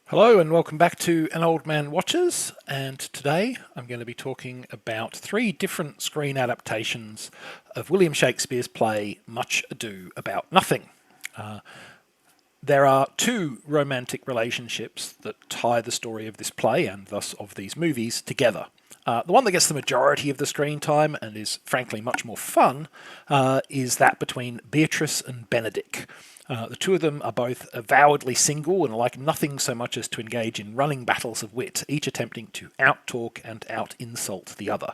Hello and welcome back to An Old Man Watches, and today I'm going to be talking about three different screen adaptations of William Shakespeare's play Much Ado About Nothing. There are two romantic relationships that tie the story of this play, and thus of these movies, together. The one that gets the majority of the screen time and is frankly much more fun is that between Beatrice and Benedick. The two of them are both avowedly single and like nothing so much as to engage in running battles of wit, each attempting to out-talk and out-insult the other.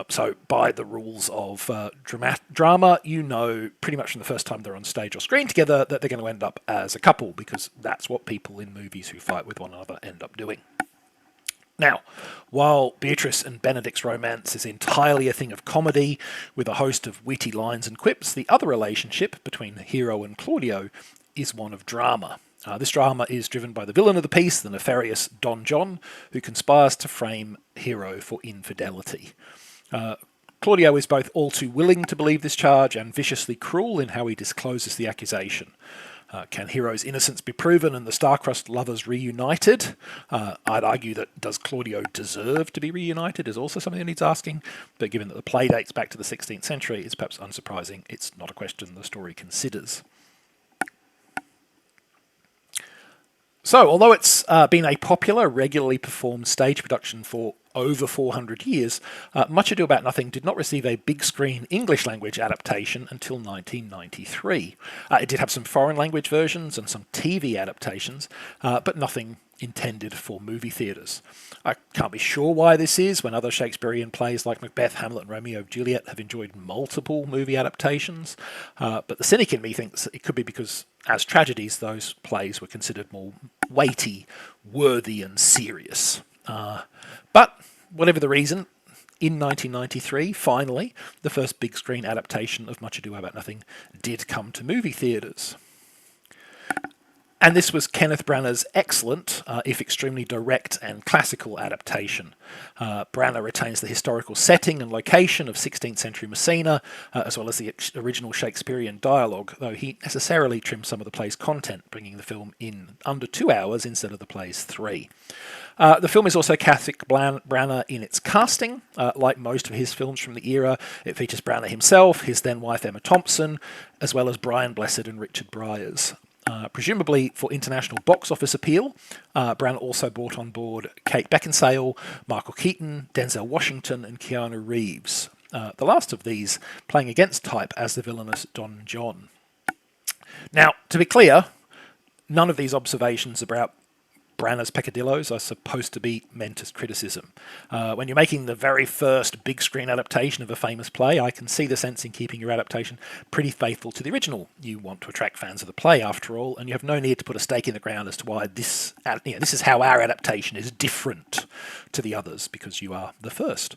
So by the rules of drama, you know pretty much from the first time they're on stage or screen together that they're going to end up as a couple, because that's what people in movies who fight with one another end up doing. Now, while Beatrice and Benedick's romance is entirely a thing of comedy, with a host of witty lines and quips, the other relationship between Hero and Claudio is one of drama. This drama is driven by the villain of the piece, the nefarious Don John, who conspires to frame Hero for infidelity. Claudio is both all too willing to believe this charge and viciously cruel in how he discloses the accusation. Can Hero's innocence be proven and the star-crossed lovers reunited? I'd argue that does Claudio deserve to be reunited is also something that needs asking, but given that the play dates back to the 16th century, it's perhaps unsurprising it's not a question the story considers. So, although it's been a popular, regularly performed stage production for over 400 years, Much Ado About Nothing did not receive a big screen English language adaptation until 1993. It did have some foreign language versions and some TV adaptations, but nothing intended for movie theatres. I can't be sure why this is, when other Shakespearean plays like Macbeth, Hamlet and Romeo and Juliet have enjoyed multiple movie adaptations, but the cynic in me thinks it could be because as tragedies those plays were considered more weighty, worthy and serious. But whatever the reason, in 1993, finally, the first big screen adaptation of Much Ado About Nothing did come to movie theatres. And this was Kenneth Branagh's excellent, if extremely direct and classical adaptation. Branagh retains the historical setting and location of 16th century Messina, as well as the original Shakespearean dialogue, though he necessarily trimmed some of the play's content, bringing the film in under 2 hours instead of the play's 3. The film is also Catholic Branagh in its casting. Like most of his films from the era, it features Branagh himself, his then wife Emma Thompson, as well as Brian Blessed and Richard Briers. Presumably for international box office appeal, Branagh also brought on board Kate Beckinsale, Michael Keaton, Denzel Washington and Keanu Reeves, the last of these playing against type as the villainous Don John. Now, to be clear, none of these observations about Branagh's peccadillos are supposed to be meant as criticism. When you're making the very first big screen adaptation of a famous play, I can see the sense in keeping your adaptation pretty faithful to the original. You want to attract fans of the play, after all, and you have no need to put a stake in the ground as to why this is how our adaptation is different to the others, because you are the first.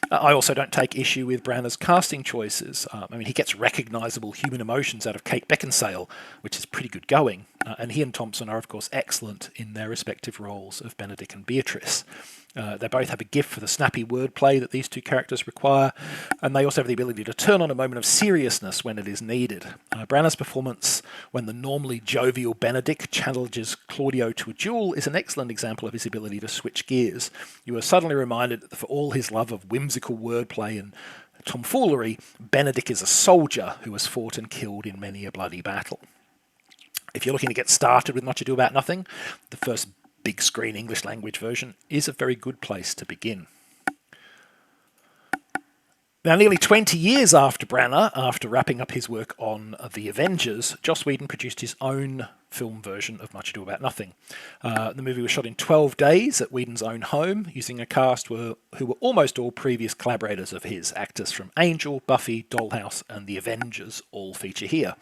I also don't take issue with Branagh's casting choices. He gets recognisable human emotions out of Kate Beckinsale, which is pretty good going, and he and Thompson are of course excellent in their respective roles of Benedick and Beatrice. They both have a gift for the snappy wordplay that these two characters require, and they also have the ability to turn on a moment of seriousness when it is needed. Branagh's performance when the normally jovial Benedick challenges Claudio to a duel is an excellent example of his ability to switch gears. You are suddenly reminded that for all his love of whimsical wordplay and tomfoolery, Benedick is a soldier who has fought and killed in many a bloody battle. If you're looking to get started with Much Ado About Nothing, the first big screen English language version is a very good place to begin. Now, nearly 20 years after Branagh, after wrapping up his work on The Avengers, Joss Whedon produced his own film version of Much Ado About Nothing. The movie was shot in 12 days at Whedon's own home, using a cast who were almost all previous collaborators of his. Actors from Angel, Buffy, Dollhouse and The Avengers all feature here.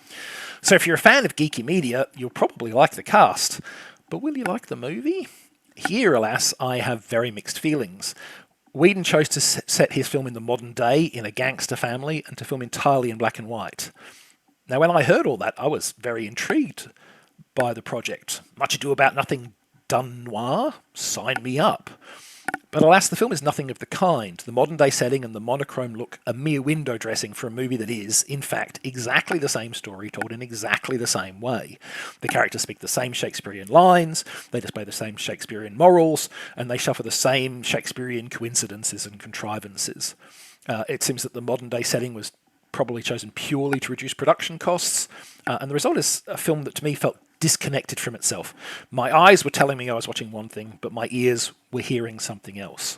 So if you're a fan of geeky media, you'll probably like the cast. But will you like the movie? Here, alas, I have very mixed feelings. Whedon chose to set his film in the modern day, in a gangster family, and to film entirely in black and white. Now, when I heard all that, I was very intrigued by the project. Much Ado About Nothing done noir? Sign me up. But alas, the film is nothing of the kind. The modern day setting and the monochrome look a mere window dressing for a movie that is, in fact, exactly the same story told in exactly the same way. The characters speak the same Shakespearean lines, they display the same Shakespearean morals, and they suffer the same Shakespearean coincidences and contrivances. It seems that the modern day setting was probably chosen purely to reduce production costs, and the result is a film that to me felt disconnected from itself. My eyes were telling me I was watching one thing, but my ears were hearing something else.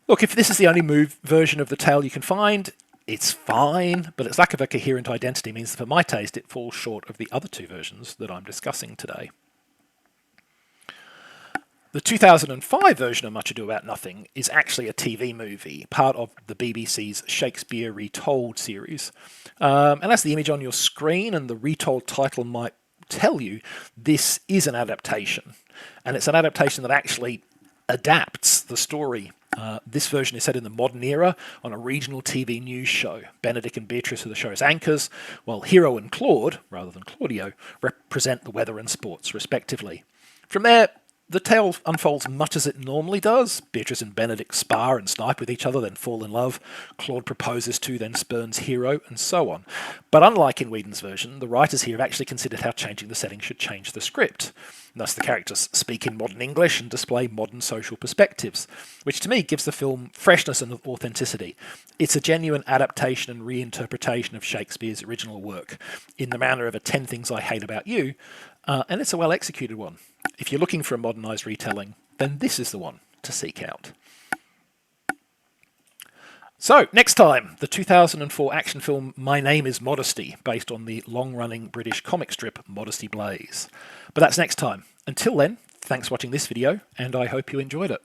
Look, if this is the only version of the tale you can find, it's fine, but its lack of a coherent identity means that for my taste it falls short of the other two versions that I'm discussing today. The 2005 version of Much Ado About Nothing is actually a TV movie, part of the BBC's Shakespeare Retold series. And as the image on your screen and the retold title might tell you, this is an adaptation. And it's an adaptation that actually adapts the story. This version is set in the modern era on a regional TV news show. Benedict and Beatrice are the show's anchors, while Hero and Claude, rather than Claudio, represent the weather and sports, respectively. From there, the tale unfolds much as it normally does. Beatrice and Benedict spar and snipe with each other, then fall in love. Claude proposes to, then spurns Hero, and so on. But unlike in Whedon's version, the writers here have actually considered how changing the setting should change the script. Thus the characters speak in modern English and display modern social perspectives, which to me gives the film freshness and authenticity. It's a genuine adaptation and reinterpretation of Shakespeare's original work, in the manner of a 10 Things I Hate About You, and it's a well-executed one. If you're looking for a modernised retelling, then this is the one to seek out. So, next time, the 2004 action film My Name is Modesty, based on the long-running British comic strip Modesty Blaze. But that's next time. Until then, thanks for watching this video, and I hope you enjoyed it.